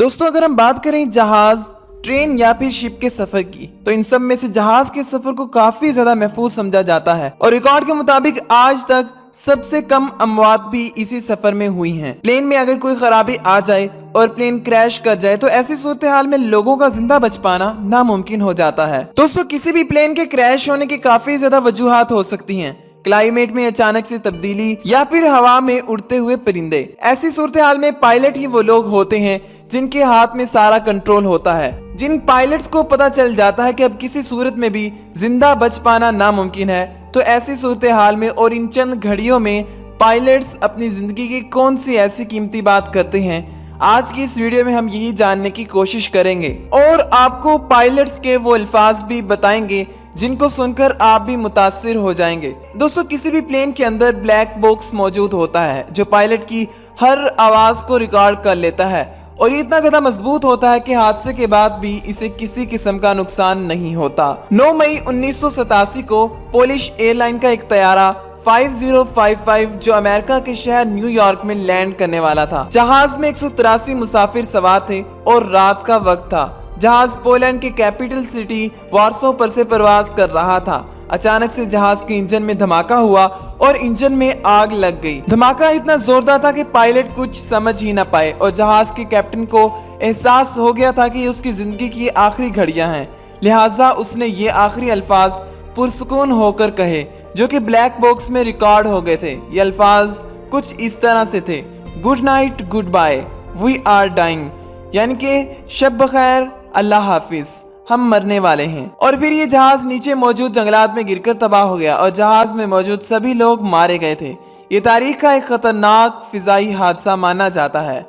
दोस्तों अगर हम बात करें जहाज, ट्रेन या फिर शिप के सफर की, तो इन सब में से जहाज के सफर को काफी ज्यादा महफूज समझा जाता है और रिकॉर्ड के मुताबिक आज तक सबसे कम अमवात भी इसी सफर में हुई हैं। प्लेन में अगर कोई खराबी आ जाए और प्लेन क्रैश कर जाए तो ऐसी सूरत हाल में लोगों का जिंदा बच पाना नामुमकिन हो जाता है। दोस्तों किसी भी प्लेन के क्रैश होने की काफी ज्यादा वजूहात हो सकती हैं। क्लाइमेट में अचानक से तब्दीली या फिर हवा में उड़ते हुए परिंदे। ऐसी सूरत हाल में पायलट ही वो लोग होते हैं जिनके हाथ में सारा कंट्रोल होता है। जिन पायलट्स को पता चल जाता है कि अब किसी सूरत में भी जिंदा बच पाना नामुमकिन है, तो ऐसी सूरत हाल में और इन चंद घड़ियों में पायलट्स अपनी जिंदगी की कौन सी ऐसी कीमती बात करते हैं, आज की इस वीडियो में हम यही जानने की कोशिश करेंगे और आपको पायलट्स के वो अल्फाज भी बताएंगे जिनको सुनकर आप भी मुतासिर हो जाएंगे। दोस्तों किसी भी प्लेन के अंदर ब्लैक बॉक्स मौजूद होता है जो पायलट की हर आवाज को रिकॉर्ड कर लेता है और ये इतना ज्यादा मजबूत होता है कि हादसे के बाद भी इसे किसी किस्म का नुकसान नहीं होता। 9 मई 1987 को पोलिश एयरलाइन का एक तैयारा 5055 जो अमेरिका के शहर न्यूयॉर्क में लैंड करने वाला था। जहाज में 183 मुसाफिर सवार थे और रात का वक्त था। जहाज पोलैंड के कैपिटल सिटी वार्सो पर से परवाज कर रहा था। अचानक से जहाज के इंजन में धमाका हुआ और इंजन में आग लग गई। धमाका इतना जोरदार था कि पायलट कुछ समझ ही न पाए और जहाज के कैप्टन को एहसास हो गया था कि उसकी जिंदगी की आखिरी घड़ियां हैं। लिहाजा उसने ये आखिरी अल्फाज पुरसुकून होकर कहे जो कि ब्लैक बॉक्स में रिकॉर्ड हो गए थे। ये अल्फाज कुछ इस तरह से थे, good night, good bye, we are dying, यानी कि शब बखैर, अल्लाह हाफिज, हम मरने वाले हैं। और फिर ये जहाज नीचे मौजूद जंगलात में गिरकर तबाह हो गया और जहाज में मौजूद सभी लोग मारे गए थे। ये तारीख का एक खतरनाक फिजाई हादसा माना जाता है।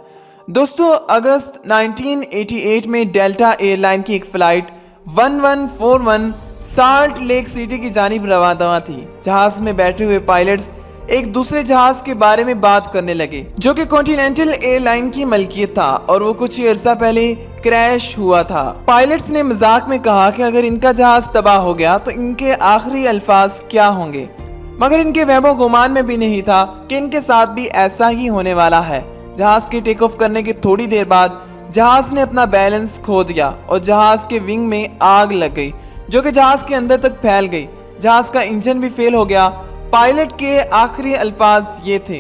दोस्तों अगस्त 1988 में डेल्टा एयरलाइन की एक फ्लाइट 1141 साल्ट लेक सिटी की जानिब रवाना थी। जहाज में बैठे हुए पायलट्स एक दूसरे जहाज के बारे में बात करने लगे जो कि कॉन्टिनेंटल एयरलाइन की मलकियत था और वो कुछ ही अर्सा पहले क्रैश हुआ था। पायलट्स ने मजाक में कहा कि अगर इनका जहाज तबाह हो गया तो इनके आखिरी अल्फाज क्या होंगे, मगर इनके वहमो गुमान में भी नहीं था कि इनके साथ भी ऐसा ही होने वाला है। जहाज के टेक ऑफ करने के थोड़ी देर बाद जहाज ने अपना बैलेंस खो दिया और जहाज के विंग में आग लग गई जो कि जहाज के अंदर तक फैल गई। जहाज का इंजन भी फेल हो गया। पायलट के आखिरी अल्फाज ये थे,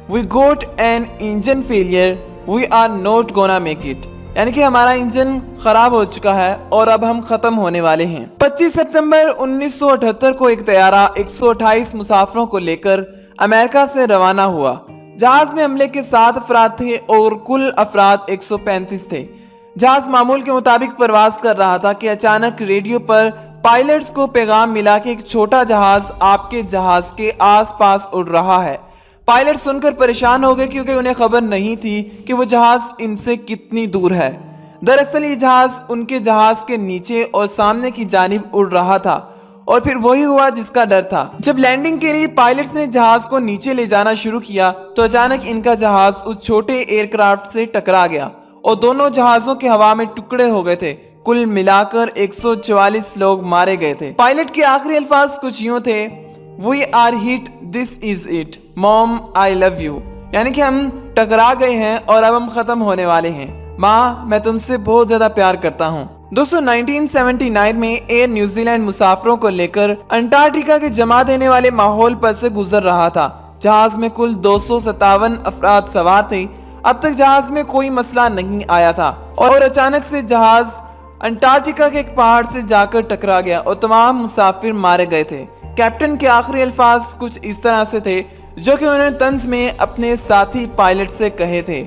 we got an engine failure, we are not gonna make it, यानी कि हमारा इंजन खराब हो चुका है और अब हम खत्म होने वाले हैं। 25 सितंबर 1978 को एक तैयारा 128 मुसाफिरों को लेकर अमेरिका से रवाना हुआ। जहाज में हमले के 7 अफराद थे और कुल अफराद 135 थे। जहाज मामूल के मुताबिक परवाज कर रहा था कि अचानक रेडियो पर पायलट्स को पैगाम मिला कि एक छोटा जहाज आपके जहाज के आसपास उड़ रहा है। पायलट सुनकर परेशान हो गए क्योंकि उन्हें खबर नहीं थी कि वो जहाज इनसे कितनी दूर है। दरअसल ये जहाज उनके जहाज के नीचे और सामने की जानिब उड़ रहा था और फिर वही हुआ जिसका डर था। जब लैंडिंग के लिए पायलट्स ने जहाज को नीचे ले जाना शुरू किया तो अचानक इनका जहाज उस छोटे एयरक्राफ्ट से टकरा गया और दोनों जहाजों के हवा में टुकड़े हो गए थे। कुल मिलाकर 144 लोग मारे गए थे। पायलट के आखिरी अल्फाज कुछ यूं थे, we are hit, this is it, mom I love you, यानी कि हम टकरा गए हैं और अब हम खत्म होने वाले हैं। माँ मैं तुमसे बहुत ज्यादा प्यार करता हूँ। दोस्तों 1979 में एयर न्यूजीलैंड मुसाफिरों को लेकर अंटार्कटिका के जमा देने वाले माहौल पर से गुजर रहा था। जहाज में कुल 257 अफराद सवार थे। अब तक जहाज में कोई मसला नहीं आया था और अचानक से जहाज अंटार्कटिका के एक पहाड़ से जाकर टकरा गया और तमाम मुसाफिर मारे गए थे। कैप्टन के आखिरी अल्फाज कुछ इस तरह से थे जो कि उन्होंने तंज में अपने साथी पायलट से कहे थे,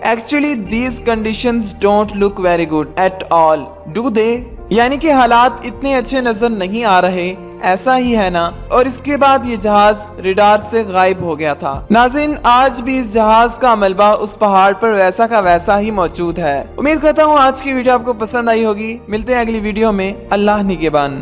actually these conditions don't look very good at all, do they, यानी कि हालात इतने अच्छे नजर नहीं आ रहे, ऐसा ही है ना। और इसके बाद ये जहाज रडार से गायब हो गया था। नाज़रीन आज भी इस जहाज का मलबा उस पहाड़ पर वैसा का वैसा ही मौजूद है। उम्मीद करता हूँ आज की वीडियो आपको पसंद आई होगी। मिलते हैं अगली वीडियो में। अल्लाह निगहबान।